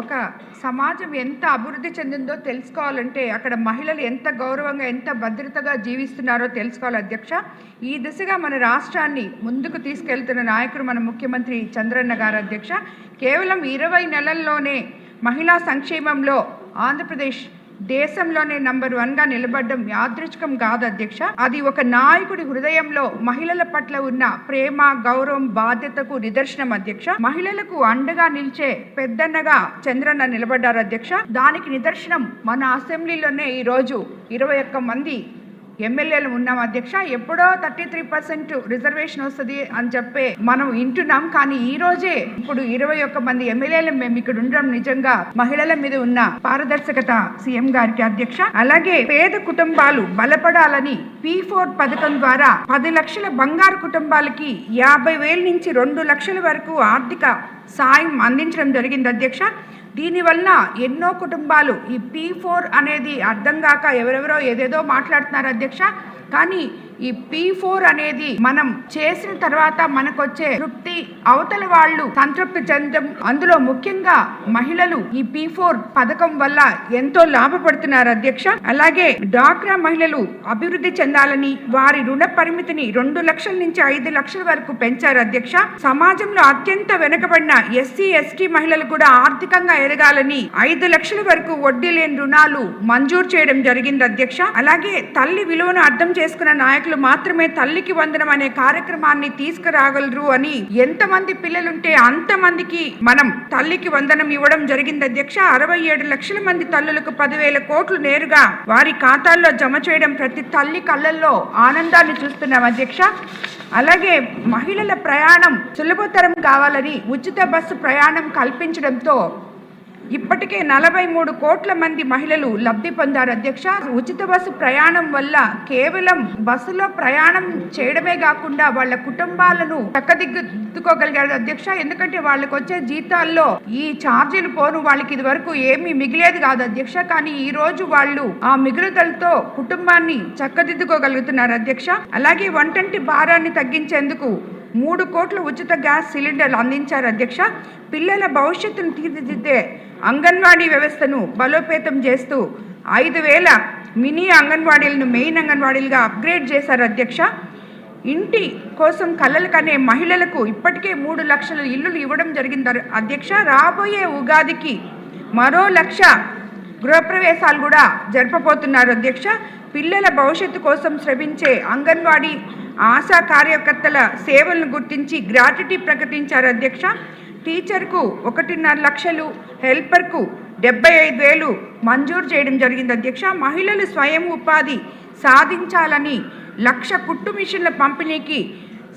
ఒక సమాజం ఎంత అభివృద్ధి చెందిందో తెలుసుకోవాలంటే అక్కడ మహిళలు ఎంత గౌరవంగా ఎంత భద్రతగా జీవిస్తున్నారో తెలుసుకోవాలి అధ్యక్ష. ఈ దిశగా మన రాష్ట్రాన్ని ముందుకు తీసుకెళ్తున్న నాయకుడు మన ముఖ్యమంత్రి చంద్రన్న గారు అధ్యక్ష. కేవలం 20 నెలల్లోనే మహిళా సంక్షేమంలో ఆంధ్రప్రదేశ్ దేశంలోనే నంబర్ 1గా నిలబడడం యాదృచ్ఛికం కాదు అధ్యక్ష. అది ఒక నాయకుడి హృదయంలో మహిళల పట్ల ఉన్న ప్రేమ, గౌరవం, బాధ్యతకు నిదర్శనం అధ్యక్ష. మహిళలకు అండగా నిలిచే పెద్దన్నగా చంద్రన్న నిలబడ్డారు అధ్యక్ష. దానికి నిదర్శనం మన అసెంబ్లీలోనే ఈరోజు 21 మంది ఎమ్మెల్యేలు ఉన్నాం అధ్యక్ష. ఎప్పుడో 33% రిజర్వేషన్ వస్తుంది అని చెప్పే మనం వింటున్నాం, కానీ ఈ రోజే ఇప్పుడు 21 మంది ఎమ్మెల్యేలు మేము ఇక్కడ ఉండడం నిజంగా మహిళల మీద ఉన్న పారదర్శకత సీఎం గారికి అధ్యక్ష. అలాగే పేద కుటుంబాలు బలపడాలని P4 పథకం ద్వారా 10 లక్షల బంగారు కుటుంబాలకి 50,000 నుంచి 2 లక్షల వరకు ఆర్థిక సాయం అందించడం జరిగింది అధ్యక్ష. దీనివల్ల ఎన్నో కుటుంబాలు ఈ P4 అనేది అర్థం కాక ఎవరెవరో ఏదేదో మాట్లాడుతున్నారు అధ్యక్ష. కానీ ఈ P4 అనేది మనం చేసిన తర్వాత మనకొచ్చే తృప్తి, అవతల వాళ్ళు సంతృప్తి చెందడం, అందులో ముఖ్యంగా మహిళలు ఈ P4 పథకం వల్ల ఎంతో లాభపడుతున్నారు అధ్యక్ష. అలాగే డ్వాక్రా మహిళలు అభివృద్ధి చెందాలని వారి రుణ పరిమితిని 2 లక్షల నుంచి 5 లక్షల వరకు పెంచారు అధ్యక్ష. సమాజంలో అత్యంత వెనుకబడిన SC, ST మహిళలు కూడా ఆర్థికంగా ఎదగాలని 5 లక్షల వరకు వడ్డీ లేని రుణాలు మంజూరు చేయడం జరిగింది అధ్యక్ష. అలాగే తల్లి విలువను అర్థం చేసుకున్న నాయకులు మాత్రమే తల్లికి వందనం అనే కార్యక్రమాన్ని తీసుకురాగలరు అని, ఎంతమంది పిల్లలుంటే అంతమందికి మనం తల్లికి వందనం ఇవ్వడం జరిగింది అధ్యక్ష. 67 లక్షల మంది తల్లులకు 10,000 కోట్లు నేరుగా వారి ఖాతాల్లో జమ చేయడం ప్రతి తల్లి కళ్ళల్లో ఆనందాన్ని చూస్తున్నాం అధ్యక్ష. అలాగే మహిళల ప్రయాణం సులభతరం కావాలని ఉచిత బస్సు ప్రయాణం కల్పించడంతో ఇప్పటికే 43 కోట్ల మంది మహిళలు లబ్ధి పొందారు అధ్యక్ష. ఉచిత బస్సు ప్రయాణం వల్ల కేవలం బస్సులో ప్రయాణం చేయడమే కాకుండా వాళ్ళ కుటుంబాలను చక్కదిద్దుకోగలిగారు అధ్యక్ష. ఎందుకంటే వాళ్ళకి వచ్చే జీతాల్లో ఈ ఛార్జీలు పోను, వాళ్ళకి ఇది వరకు ఏమీ మిగిలేది కాదు అధ్యక్ష. కానీ ఈ రోజు వాళ్ళు ఆ మిగులుదలతో కుటుంబాన్ని చక్కదిద్దుకోగలుగుతున్నారు అధ్యక్ష. అలాగే వంటంటి భారాన్ని తగ్గించేందుకు 3 కోట్ల ఉచిత గ్యాస్ సిలిండర్లు అందించారు అధ్యక్ష. పిల్లల భవిష్యత్తును తీర్చిదిద్దే అంగన్వాడీ వ్యవస్థను బలోపేతం చేస్తూ 5,000 మినీ అంగన్వాడీలను మెయిన్ అంగన్వాడీలుగా అప్గ్రేడ్ చేశారు అధ్యక్ష. ఇంటి కోసం కలలు కనే మహిళలకు ఇప్పటికే 3 లక్షల ఇల్లులు ఇవ్వడం జరిగింది అధ్యక్ష. రాబోయే ఉగాదికి మరో 1,00,000 గృహప్రవేశాలు కూడా జరపబోతున్నారు అధ్యక్ష. పిల్లల భవిష్యత్తు కోసం శ్రమించే అంగన్వాడీ ఆశా కార్యకర్తల సేవలను గుర్తించి గ్రాట్యుటీ ప్రకటించారు అధ్యక్ష. టీచర్కు 1.5 లక్షలు, హెల్పర్కు 75,000 మంజూరు చేయడం జరిగింది అధ్యక్ష. మహిళలు స్వయం ఉపాధి సాధించాలని 1,00,000 కుట్టు మిషన్ల పంపిణీకి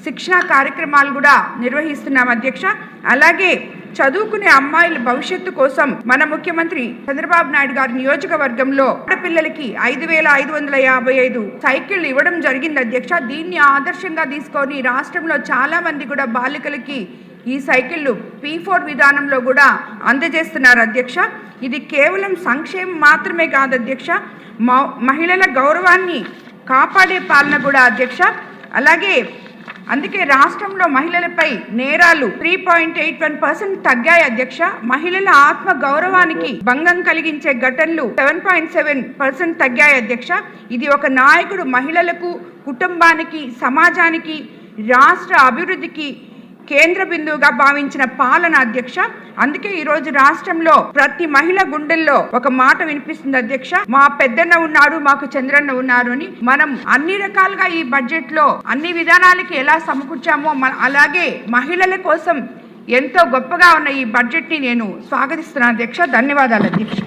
శిక్షణా కార్యక్రమాలు కూడా నిర్వహిస్తున్నాం అధ్యక్ష. అలాగే చదువుకునే అమ్మాయిల భవిష్యత్తు కోసం మన ముఖ్యమంత్రి చంద్రబాబు నాయుడు గారి నియోజకవర్గంలో ఆడపిల్లలకి 5,555 సైకిళ్లు ఇవ్వడం జరిగింది అధ్యక్ష. దీన్ని ఆదర్శంగా తీసుకొని రాష్ట్రంలో చాలా మంది కూడా బాలికలకి ఈ సైకిళ్లు P4 విధానంలో కూడా అందజేస్తున్నారు అధ్యక్ష. ఇది కేవలం సంక్షేమం మాత్రమే కాదు అధ్యక్ష, మహిళల గౌరవాన్ని కాపాడే పాలన కూడా అధ్యక్ష. అలాగే అందుకే రాష్ట్రంలో మహిళలపై నేరాలు 3.81% తగ్గాయి అధ్యక్ష. మహిళల ఆత్మ గౌరవానికి భంగం కలిగించే ఘటనలు 7.7% తగ్గాయి అధ్యక్ష. ఇది ఒక నాయకుడు మహిళలకు, కుటుంబానికి, సమాజానికి, రాష్ట్ర అభివృద్ధికి కేంద్ర బిందువుగా భావించిన పాలన అధ్యక్ష. అందుకే ఈ రోజు రాష్ట్రంలో ప్రతి మహిళ గుండెల్లో ఒక మాట వినిపిస్తుంది అధ్యక్ష, మా పెద్దన్న ఉన్నారు, మాకు చంద్రన్న ఉన్నారు అని. మనం అన్ని రకాలుగా ఈ బడ్జెట్ లో అన్ని విధానాలకి ఎలా సమకూర్చామో అలాగే మహిళల కోసం ఎంతో గొప్పగా ఉన్న ఈ బడ్జెట్ ని నేను స్వాగతిస్తున్నాను అధ్యక్ష. ధన్యవాదాలు అధ్యక్ష.